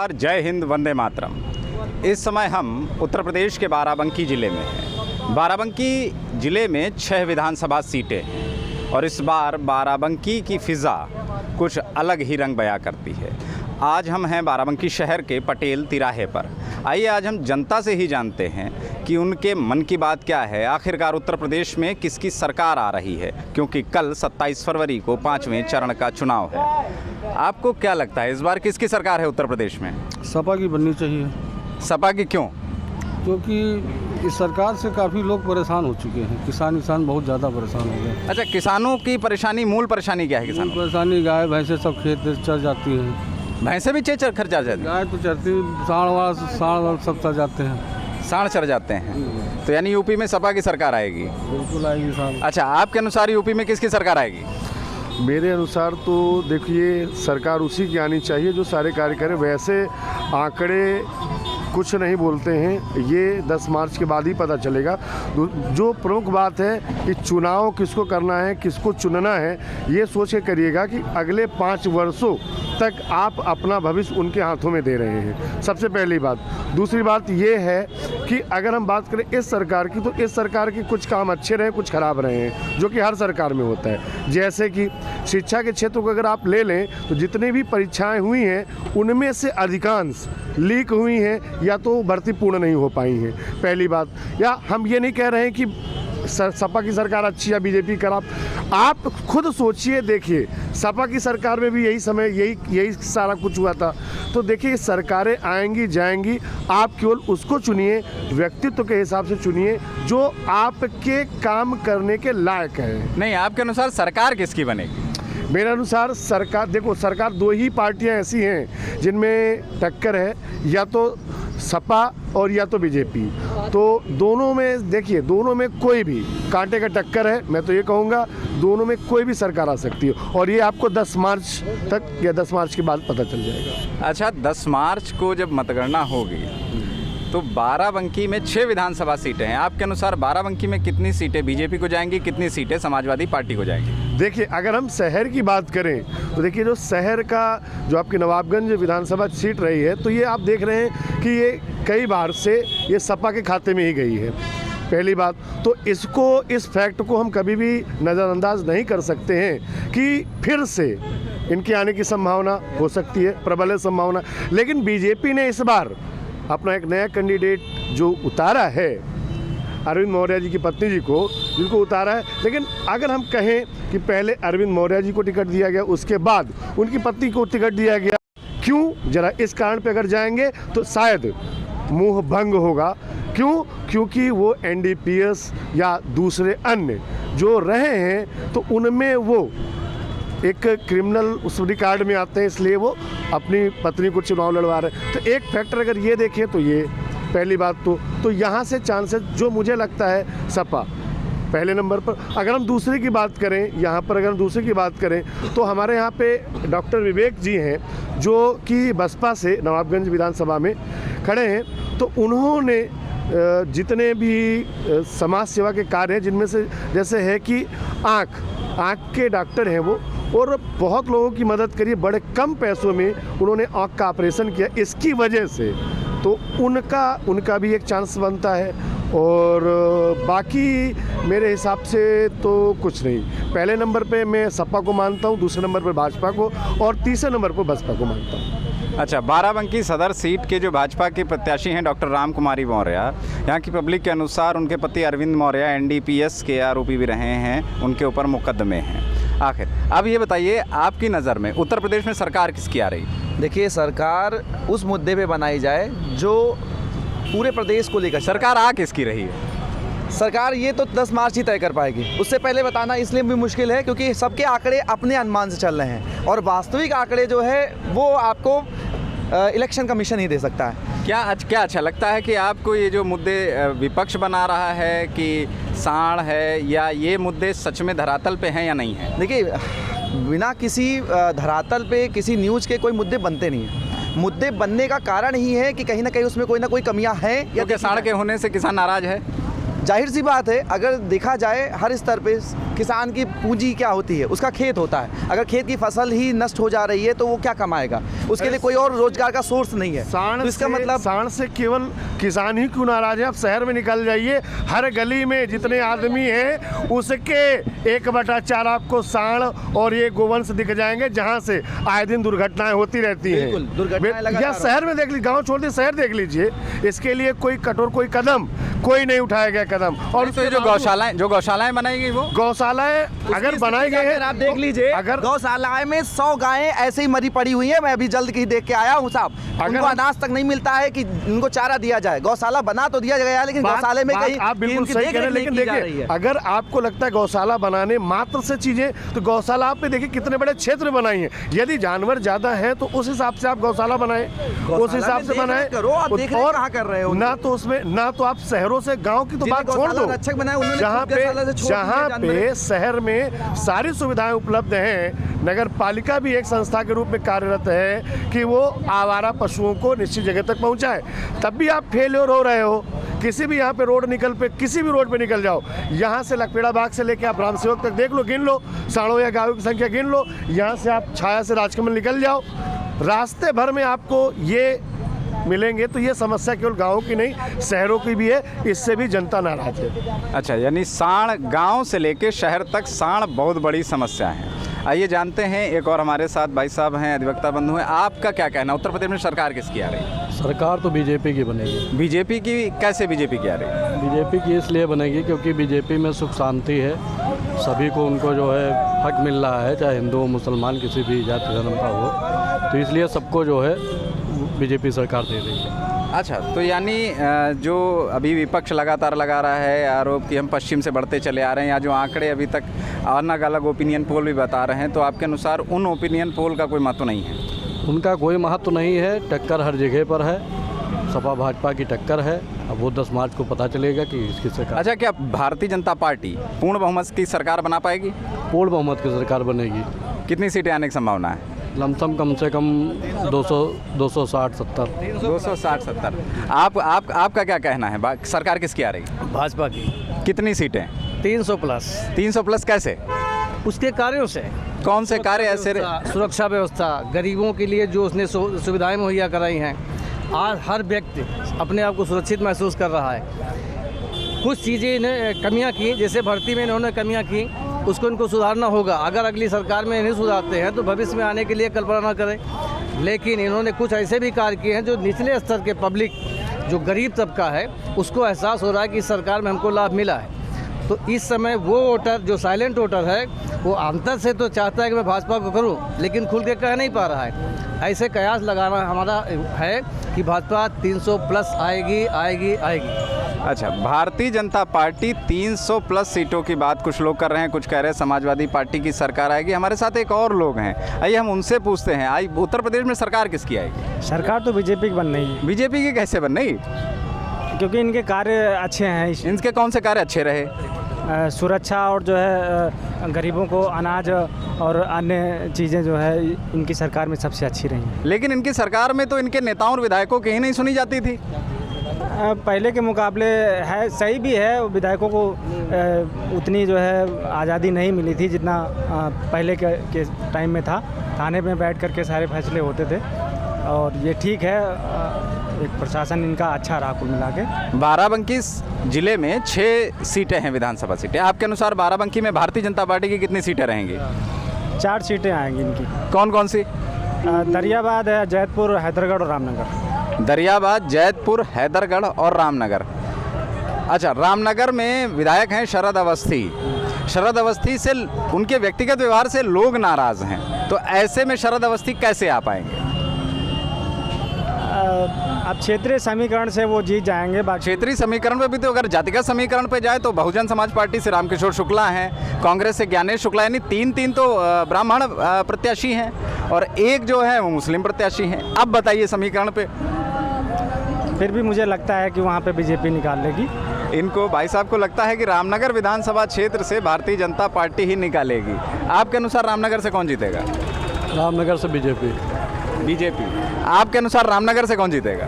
नमस्कार, जय हिंद, वंदे मातरम। इस समय हम उत्तर प्रदेश के बाराबंकी ज़िले में हैं। बाराबंकी ज़िले में 6 विधानसभा सीटें हैं और इस बार बाराबंकी की फ़िज़ा कुछ अलग ही रंग बयां करती है। आज हम हैं बाराबंकी शहर के पटेल तिराहे पर। आइए आज हम जनता से ही जानते हैं कि उनके मन की बात क्या है। आखिरकार उत्तर प्रदेश में किसकी सरकार आ रही है, क्योंकि कल 27 फरवरी को 5वें चरण का चुनाव है। आपको क्या लगता है इस बार किसकी सरकार है उत्तर प्रदेश में? सपा की बननी चाहिए। सपा की क्यों? क्योंकि इस सरकार से काफ़ी लोग परेशान हो चुके हैं। किसान बहुत ज़्यादा परेशान हो गए। अच्छा, किसानों की परेशानी, मूल परेशानी क्या है किसानों की? परेशानी गाय भैंसे सब खेत चर जाती हैं। भैंसे भी चर खर्चा जाती है? गाय तो चरती, साढ़ सब चर जाते हैं। साढ़ चर जाते हैं। तो यानी यूपी में सपा की सरकार आएगी? बिल्कुल आएगी साहब। अच्छा, आपके अनुसार यूपी में किसकी सरकार आएगी? मेरे अनुसार तो देखिए, सरकार उसी की आनी चाहिए जो सारे कार्य करे। वैसे आंकड़े कुछ नहीं बोलते हैं, ये 10 मार्च के बाद ही पता चलेगा। जो प्रमुख बात है कि चुनाव किसको करना है, किसको चुनना है, ये सोच के करिएगा कि अगले 5 वर्षों तक आप अपना भविष्य उनके हाथों में दे रहे हैं। सबसे पहली बात। दूसरी बात ये है कि अगर हम बात करें इस सरकार की, तो इस सरकार के कुछ काम अच्छे रहे, कुछ खराब रहे हैं, जो कि हर सरकार में होता है। जैसे कि शिक्षा के क्षेत्र को अगर आप ले लें तो जितनी भी परीक्षाएं हुई हैं उनमें से अधिकांश लीक हुई हैं या तो भर्ती पूर्ण नहीं हो पाई हैं, पहली बात। या हम ये नहीं कह रहे हैं कि सपा की सरकार अच्छी या बीजेपी खराब। आप खुद सोचिए, देखिए सपा की सरकार में भी यही समय यही सारा कुछ हुआ था। तो देखिए, सरकारें आएंगी जाएंगी, आप केवल उसको चुनिए, व्यक्तित्व के हिसाब से चुनिए जो आपके काम करने के लायक है। नहीं, आपके अनुसार सरकार किसकी बनेगी? मेरे अनुसार सरकार, देखो सरकार 2 ही पार्टियां ऐसी हैं जिनमें टक्कर है, या तो सपा और या तो बीजेपी। तो दोनों में देखिए, दोनों में कोई भी कांटे का टक्कर है। मैं तो ये कहूँगा दोनों में कोई भी सरकार आ सकती है, और ये आपको 10 मार्च तक या 10 मार्च के बाद पता चल जाएगा। अच्छा, 10 मार्च को जब मतगणना होगी तो बाराबंकी में 6 विधानसभा सीटें हैं। आपके अनुसार बाराबंकी में कितनी सीटें बीजेपी को जाएंगी, कितनी सीटें समाजवादी पार्टी को जाएंगी? देखिए, अगर हम शहर की बात करें तो देखिए, जो शहर का जो आपकी नवाबगंज विधानसभा सीट रही है, तो ये आप देख रहे हैं कि ये कई बार से ये सपा के खाते में ही गई है, पहली बात। तो इस फैक्ट को हम कभी भी नज़रअंदाज नहीं कर सकते हैं कि फिर से इनके आने की संभावना हो सकती है, प्रबल है संभावना। लेकिन बीजेपी ने इस बार अपना एक नया कैंडिडेट जो उतारा है, अरविंद मौर्य जी की पत्नी जी को, जिनको उतारा है। लेकिन अगर हम कहें कि पहले अरविंद मौर्य जी को टिकट दिया गया, उसके बाद उनकी पत्नी को टिकट दिया गया, क्यों? जरा इस कारण पे अगर जाएंगे तो शायद मुंह भंग होगा। क्यों? क्योंकि वो एनडीपीएस या दूसरे अन्य जो रहे हैं तो उनमें वो एक क्रिमिनल उस रिकॉर्ड में आते हैं, इसलिए वो अपनी पत्नी को चुनाव लड़वा रहे हैं। तो एक फैक्टर अगर ये देखें तो ये पहली बात। तो यहाँ से चांसेस जो मुझे लगता है सपा पहले नंबर पर। अगर हम दूसरे की बात करें, यहाँ पर अगर हम दूसरे की बात करें तो हमारे यहाँ पे डॉक्टर विवेक जी हैं जो कि बसपा से नवाबगंज विधानसभा में खड़े हैं। तो उन्होंने जितने भी समाज सेवा के कार्य हैं, जिनमें से जैसे है कि आँख के डॉक्टर हैं वो, और बहुत लोगों की मदद करी, बड़े कम पैसों में उन्होंने आँख का ऑपरेशन किया, इसकी वजह से तो उनका भी एक चांस बनता है। और बाकी मेरे हिसाब से तो कुछ नहीं। पहले नंबर पे मैं सपा को मानता हूँ, दूसरे नंबर पर भाजपा को, और तीसरे नंबर पर बसपा को मानता हूँ। अच्छा, बाराबंकी सदर सीट के जो भाजपा के प्रत्याशी हैं डॉक्टर राम कुमारी मौर्य, यहाँ की पब्लिक के अनुसार उनके पति अरविंद मौर्य एनडीपीएस के आरोपी भी रहे हैं, उनके ऊपर मुकदमे हैं। आखिर अब ये बताइए, आपकी नज़र में उत्तर प्रदेश में सरकार किसकी आ रही? देखिए, सरकार उस मुद्दे पे बनाई जाए जो पूरे प्रदेश को लेकर। सरकार आ किसकी रही है? सरकार ये तो 10 मार्च ही तय कर पाएगी। उससे पहले बताना इसलिए भी मुश्किल है क्योंकि सबके आंकड़े अपने अनुमान से चल रहे हैं, और वास्तविक आंकड़े जो है वो आपको इलेक्शन कमीशन ही दे सकता है। क्या अच्छा लगता है कि आपको ये जो मुद्दे विपक्ष बना रहा है कि साढ़ है, या ये मुद्दे सच में धरातल पे हैं या नहीं है? देखिए, बिना किसी धरातल पे किसी न्यूज़ के कोई मुद्दे बनते नहीं हैं। मुद्दे बनने का कारण ही है कि कहीं ना कहीं उसमें कोई ना कोई कमियां हैं, या क्योंकि साढ़ के होने से किसान नाराज़ है। जाहिर सी बात है, अगर देखा जाए हर स्तर पे किसान की पूंजी क्या होती है, उसका खेत होता है। अगर खेत की फसल ही नष्ट हो जा रही है तो वो क्या कमाएगा, उसके लिए कोई और रोजगार का सोर्स नहीं है। सांड तो इसका से, मतलब सांड से केवल किसान ही क्यों नाराज है? आप शहर में निकल जाइए, हर गली में जितने आदमी हैं उसके 1/4 आपको सांड और ये गोवंश दिख जाएंगे, जहां से आए दिन दुर्घटनाएं होती रहती हैं। बिल्कुल, दुर्घटनाएं लगातार या शहर में देख लीजिए, गांव छोड़ दिए, शहर देख लीजिए, इसके लिए कोई कठोर कोई कदम कोई नहीं उठाया गया कदम। और तो ये जो गौशालाएं बनाई गई, वो गौशालाएं अगर बनाए गए हैं, आप देख लीजिए, अगर गौशालाएं में 100 गायें ऐसे ही मरी पड़ी हुई हैं। मैं अभी जल्द ही देख के आया हूँ साहब, उनको अनाज तक नहीं मिलता है कि उनको चारा दिया जाए। गौशाला बना तो दिया गया है, लेकिन गौशाले में कहीं आप बिल्कुल सही कह रहे हैं, लेकिन देखिए अगर आपको लगता है गौशाला बनाने मात्र से चीजें, तो गौशाला आपने देखिए कितने बड़े क्षेत्र में बनाई है। यदि जानवर ज्यादा है तो उस हिसाब से आप गौशाला बनाएं, उस हिसाब से बनाएं। और कहाँ कर रहे हो? ना तो उसमें, ना तो आप शहरों से गांव की तो बात छोड़ दो, जहाँ पे शहर में सारी सुविधाएं उपलब्ध हैं, नगर पालिका भी एक संस्था के रूप में कार्यरत है कि वो आवारा पशुओं को निश्चित जगह तक पहुंचाए, तब भी आप फेलियर हो रहे हो। किसी भी यहाँ पे रोड किसी भी रोड पे निकल जाओ, यहाँ से लखपेड़ा बाग से लेके आप राम सेवक तक देख लो, गिन लो, सांडों या गायों की संख्या गिन लो। यहाँ से आप छाया से राजकमल निकल जाओ, रास्ते भर में आपको ये मिलेंगे। तो ये समस्या केवल गाँव की नहीं, शहरों की भी है, इससे भी जनता नाराज है। अच्छा, यानी सांड गांव से लेकर शहर तक सांड बहुत बड़ी समस्या है। आइए जानते हैं, एक और हमारे साथ भाई साहब हैं, अधिवक्ता बंधु हैं, आपका क्या कहना? उत्तर प्रदेश में सरकार किसकी आ रही है? सरकार तो बीजेपी की बनेगी। बीजेपी की? कैसे बीजेपी की आ रही है? बीजेपी की इसलिए बनेगी क्योंकि बीजेपी में सुख शांति है, सभी को उनको जो है हक मिल रहा है, चाहे हिंदू हो मुसलमान किसी भी जाति धर्म का हो, तो इसलिए सबको जो है बीजेपी सरकार दे रही है। अच्छा, तो यानी जो अभी विपक्ष लगातार लगा रहा है आरोप कि हम पश्चिम से बढ़ते चले आ रहे हैं, या जो आंकड़े अभी तक अलग अलग ओपिनियन पोल भी बता रहे हैं, तो आपके अनुसार उन ओपिनियन पोल का कोई महत्व नहीं है? उनका कोई महत्व नहीं है, टक्कर हर जगह पर है, सपा भाजपा की टक्कर है। अब वो 10 मार्च को पता चलेगा कि इसकी सरकार। अच्छा, क्या भारतीय जनता पार्टी पूर्ण बहुमत की सरकार बना पाएगी? पूर्ण बहुमत की सरकार बनेगी। कितनी सीटें आने की संभावना है? लमसम कम से कम 260-70। 260-70। आपका क्या कहना है? सरकार किसकी आ रही है? भाजपा की। कितनी सीटें? 300 प्लस। 300 प्लस कैसे? उसके कार्यों से। कौन से कार्य ऐसे? सुरक्षा व्यवस्था, गरीबों के लिए जो उसने सुविधाएं मुहैया कराई हैं, आज हर व्यक्ति अपने आप को सुरक्षित महसूस कर रहा है। कुछ चीज़ें इन्हें कमियां की, जैसे भर्ती में इन्होंने कमियां की, उसको इनको सुधारना होगा। अगर अगली सरकार में नहीं सुधारते हैं तो भविष्य में आने के लिए कल्पना न करें। लेकिन इन्होंने कुछ ऐसे भी कार्य किए हैं जो निचले स्तर के पब्लिक, जो गरीब तबका है, उसको एहसास हो रहा है कि इस सरकार में हमको लाभ मिला है। तो इस समय वो वोटर जो साइलेंट वोटर है, वो अंतर से तो चाहता है कि मैं भाजपा को करूं, लेकिन खुल के कह नहीं पा रहा है। ऐसे कयास लगाना हमारा है कि भाजपा 300 प्लस आएगी आएगी आएगी। अच्छा, भारतीय जनता पार्टी 300 प्लस सीटों की बात कुछ लोग कर रहे हैं, कुछ कह रहे हैं समाजवादी पार्टी की सरकार आएगी। हमारे साथ एक और लोग हैं, आइए हम उनसे पूछते हैं। आई उत्तर प्रदेश में सरकार किसकी आएगी? सरकार तो बीजेपी की बन रही है। बीजेपी की कैसे बन रही? क्योंकि इनके कार्य अच्छे हैं। इनके कौन से कार्य अच्छे रहे? सुरक्षा और जो है गरीबों को अनाज और अन्य चीज़ें जो है इनकी सरकार में सबसे अच्छी रही। लेकिन इनकी सरकार में तो इनके नेताओं और विधायकों की ही नहीं सुनी जाती थी। पहले के मुकाबले है, सही भी है, विधायकों को उतनी जो है आज़ादी नहीं मिली थी जितना पहले के टाइम में था। थाने में बैठ कर के सारे फैसले होते थे, और ये ठीक है, एक प्रशासन इनका अच्छा रहा कुल मिला के। बाराबंकी जिले में 6 सीटें हैं, विधानसभा सीटें। आपके अनुसार बाराबंकी में भारतीय जनता पार्टी की कितनी सीटें रहेंगी? 4 सीटें आएंगी इनकी। कौन कौन सी? दरियाबाद है, जैतपुर, हैदरगढ़ और रामनगर। दरियाबाद, जैतपुर, हैदरगढ़ और रामनगर। अच्छा, रामनगर में विधायक हैं शरद अवस्थी। शरद अवस्थी से उनके व्यक्तिगत व्यवहार से लोग नाराज़ हैं, तो ऐसे में शरद अवस्थी कैसे आ पाएंगे? अब क्षेत्रीय समीकरण से वो जीत जाएंगे। क्षेत्रीय समीकरण पे भी तो, अगर जातिगत समीकरण पे जाए तो बहुजन समाज पार्टी से रामकिशोर शुक्ला हैं, कांग्रेस से ज्ञानेश शुक्ला, यानी 3 तो ब्राह्मण प्रत्याशी हैं और एक जो है वो मुस्लिम प्रत्याशी हैं। अब बताइए समीकरण पे। फिर भी मुझे लगता है कि वहाँ पे बीजेपी निकाल लेगी इनको। भाई साहब को लगता है कि रामनगर विधानसभा क्षेत्र से भारतीय जनता पार्टी ही निकालेगी। आपके अनुसार रामनगर से कौन जीतेगा? रामनगर से बीजेपी। आपके अनुसार रामनगर से कौन जीतेगा?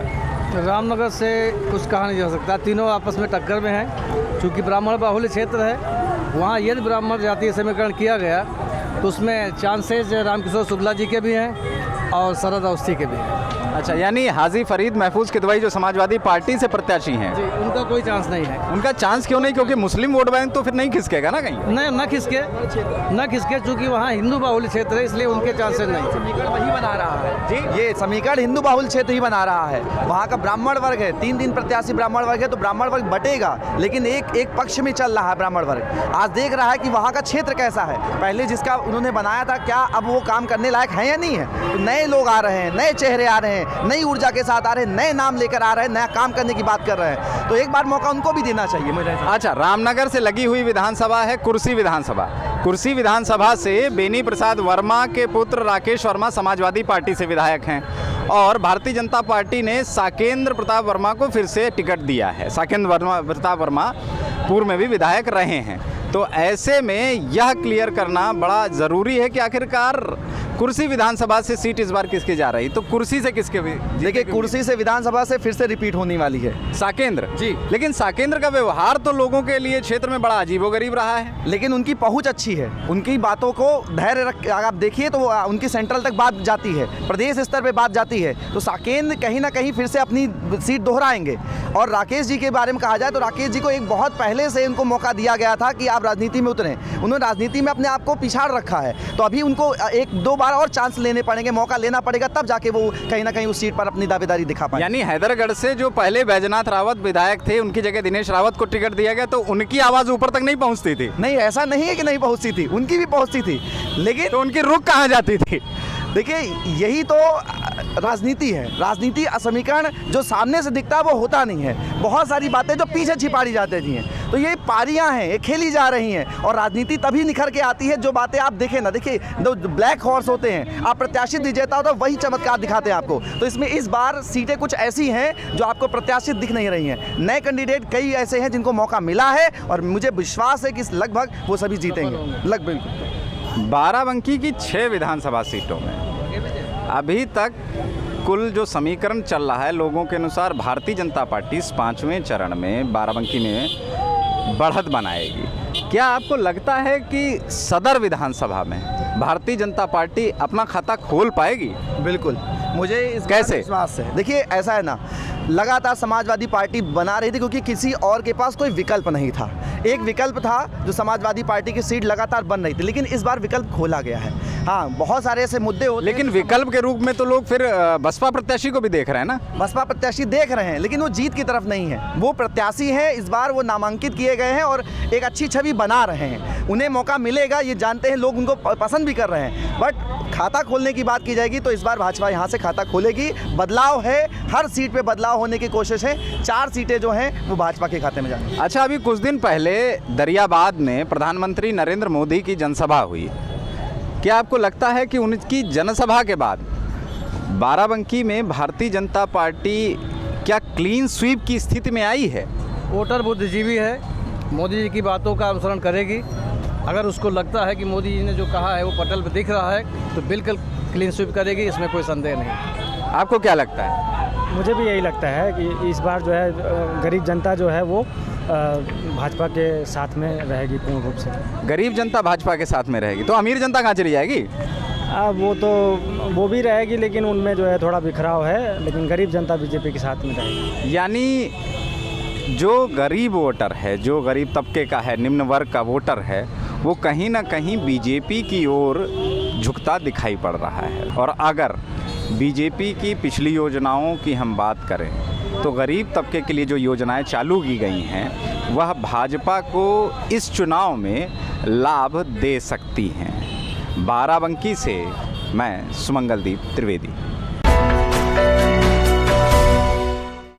रामनगर से कुछ कहा नहीं जा सकता, तीनों आपस में टक्कर में हैं। चूँकि ब्राह्मण बाहुल्य क्षेत्र है, वहाँ यदि ब्राह्मण जातीय समीकरण किया गया तो उसमें चांसेस रामकिशोर शुक्ला जी के भी हैं और शरद अवस्थी के भी हैं। अच्छा, यानी हाजी फरीद महफूज किदवई जो समाजवादी पार्टी से प्रत्याशी हैं, जी, उनका कोई चांस नहीं है। उनका चांस क्यों नहीं? क्योंकि मुस्लिम वोट बैंक तो फिर नहीं खिसकेगा ना कहीं। नहीं, न खिसके चूँकि वहाँ हिंदू बाहुल्य क्षेत्र है, इसलिए उनके चांसेस नहीं। समीकरण वही बना रहा है जी, ये समीकरण हिंदू बाहुल क्षेत्र ही बना रहा है। वहाँ का ब्राह्मण वर्ग है, 3 प्रत्याशी ब्राह्मण वर्ग है, तो ब्राह्मण वर्ग बटेगा, लेकिन एक पक्ष में चल रहा है ब्राह्मण वर्ग। आज देख रहा है कि वहाँ का क्षेत्र कैसा है, पहले जिसका उन्होंने बनाया था क्या अब वो काम करने लायक है या नहीं है। तो नए लोग आ रहे हैं, नए चेहरे आ रहे हैं, नई ऊर्जा के साथ आ रहे हैं, नए नाम लेकर आ रहे हैं, नया काम करने की बात कर रहे हैं, तो एक बार मौका उनको भी देना चाहिए मुझे। अच्छा, रामनगर से लगी हुई विधानसभा है कुर्सी विधानसभा। कुर्सी विधानसभा से बेनी प्रसाद वर्मा के पुत्र राकेश वर्मा समाजवादी पार्टी से विधायक हैं और भारतीय जनता पार्टी ने साकेंद्र प्रताप वर्मा को फिर से टिकट दिया है। साकेंद्र प्रताप वर्मा पूर्व में भी विधायक रहे हैं, तो ऐसे में यह क्लियर करना बड़ा ज़रूरी है कि आखिरकार कुर्सी विधानसभा से सीट इस बार किसकी जा रही, तो कुर्सी से किसके भी? देखिए, कुर्सी से विधानसभा से फिर से रिपीट होने वाली है साकेंद्र जी। लेकिन साकेंद्र का व्यवहार तो लोगों के लिए क्षेत्र में बड़ा अजीबोगरीब रहा है। लेकिन उनकी पहुंच अच्छी है, उनकी बातों को धैर्य रख, आप देखिए तो उनकी सेंट्रल तक बात जाती है, प्रदेश स्तर पे बात जाती है, तो साकेंद्र कहीं ना कहीं फिर से अपनी सीट दोहराएंगे। और राकेश जी के बारे में कहा जाए तो राकेश जी को एक बहुत पहले से उनको मौका दिया गया था कि आप राजनीति में उतरें, उन्होंने राजनीति में अपने आप को पिछाड़ रखा है, तो अभी उनको 1-2 बार और चांस लेने पड़ेंगे, मौका लेना पड़ेगा, तब जाके वो कहीं ना कहीं उस सीट पर अपनी दावेदारी दिखा पाए। यानी हैदरगढ़ से जो पहले बैजनाथ रावत विधायक थे, उनकी जगह दिनेश रावत को टिकट दिया गया, तो उनकी आवाज़ ऊपर तक नहीं पहुंचती थी? नहीं, ऐसा नहीं है कि नहीं पहुंचती थी, उनकी भी पहुंचती थी, लेकिन तो उनकी रुख कहाँ जाती थी? देखिए, यही तो राजनीति है। राजनीति समीकरण जो सामने से दिखता है वो होता नहीं है, बहुत सारी बातें जो पीछे छिपाड़ी जाती हैं, तो ये पारियां हैं, ये खेली जा रही हैं, और राजनीति तभी निखर के आती है जो बातें आप देखें ना। देखिए, जो ब्लैक हॉर्स होते हैं, आप प्रत्याशित विजेता होता है वही चमत्कार दिखाते हैं आपको। तो इसमें इस बार सीटें कुछ ऐसी हैं जो आपको प्रत्याशित दिख नहीं रही हैं। नए कैंडिडेट कई ऐसे हैं जिनको मौका मिला है, और मुझे विश्वास है कि लगभग वो सभी जीतेंगे, लगभग। बाराबंकी की 6 विधानसभा सीटों में अभी तक कुल जो समीकरण चल रहा है लोगों के अनुसार, भारतीय जनता पार्टी इस 5वें चरण में बाराबंकी में बढ़त बनाएगी। क्या आपको लगता है कि सदर विधानसभा में भारतीय जनता पार्टी अपना खाता खोल पाएगी? बिल्कुल, मुझे इस कैसे? विश्वास है। देखिए, ऐसा है ना, लगातार समाजवादी पार्टी बना रही थी क्योंकि किसी और के पास कोई विकल्प नहीं था। एक विकल्प था जो समाजवादी पार्टी की सीट लगातार बन रही थी, लेकिन इस बार विकल्प खोला गया है। हाँ, बहुत सारे ऐसे मुद्दे होते हैं, लेकिन विकल्प के रूप में तो लोग फिर बसपा प्रत्याशी को भी देख रहे हैं ना। बसपा प्रत्याशी देख रहे हैं, लेकिन वो जीत की तरफ नहीं है, वो प्रत्याशी हैं, इस बार वो नामांकित किए गए हैं और एक अच्छी छवि बना रहे हैं। उन्हें मौका मिलेगा, ये जानते हैं, लोग उनको पसंद भी कर रहे हैं। बट खाता खोलने की बात की जाएगी तो इस बार भाजपा यहाँ से खाता खोलेगी। बदलाव है, हर सीट पे बदलाव होने की कोशिश है। 4 सीटें जो हैं वो भाजपा के खाते में जाएंगी। अच्छा, अभी कुछ दिन पहले दरियाबाद में प्रधानमंत्री नरेंद्र मोदी की जनसभा हुई। क्या आपको लगता है कि उनकी जनसभा के बाद बाराबंकी में भारतीय जनता पार्टी क्या क्लीन स्वीप की स्थिति में आई है? वोटर बुद्धिजीवी है, मोदी जी की बातों का अनुसरण करेगी। अगर उसको लगता है कि मोदी जी ने जो कहा है वो पटल पर दिख रहा है तो बिल्कुल क्लीन स्वीप करेगी, इसमें कोई संदेह नहीं। आपको क्या लगता है? मुझे भी यही लगता है कि इस बार जो है गरीब जनता जो है वो भाजपा के साथ में रहेगी पूर्ण रूप से। गरीब जनता भाजपा के साथ में रहेगी, तो अमीर जनता कहाँ चली जाएगी? वो भी रहेगी, लेकिन उनमें जो है थोड़ा बिखराव है, लेकिन गरीब जनता बीजेपी के साथ में रहेगी। यानी जो गरीब वोटर है, जो गरीब तबके का है, निम्न वर्ग का वोटर है, वो कहीं ना कहीं बीजेपी की ओर झुकता दिखाई पड़ रहा है। और अगर बीजेपी की पिछली योजनाओं की हम बात करें तो गरीब तबके के लिए जो योजनाएं चालू की गई हैं वह भाजपा को इस चुनाव में लाभ दे सकती हैं। बाराबंकी से मैं सुमंगलदीप त्रिवेदी।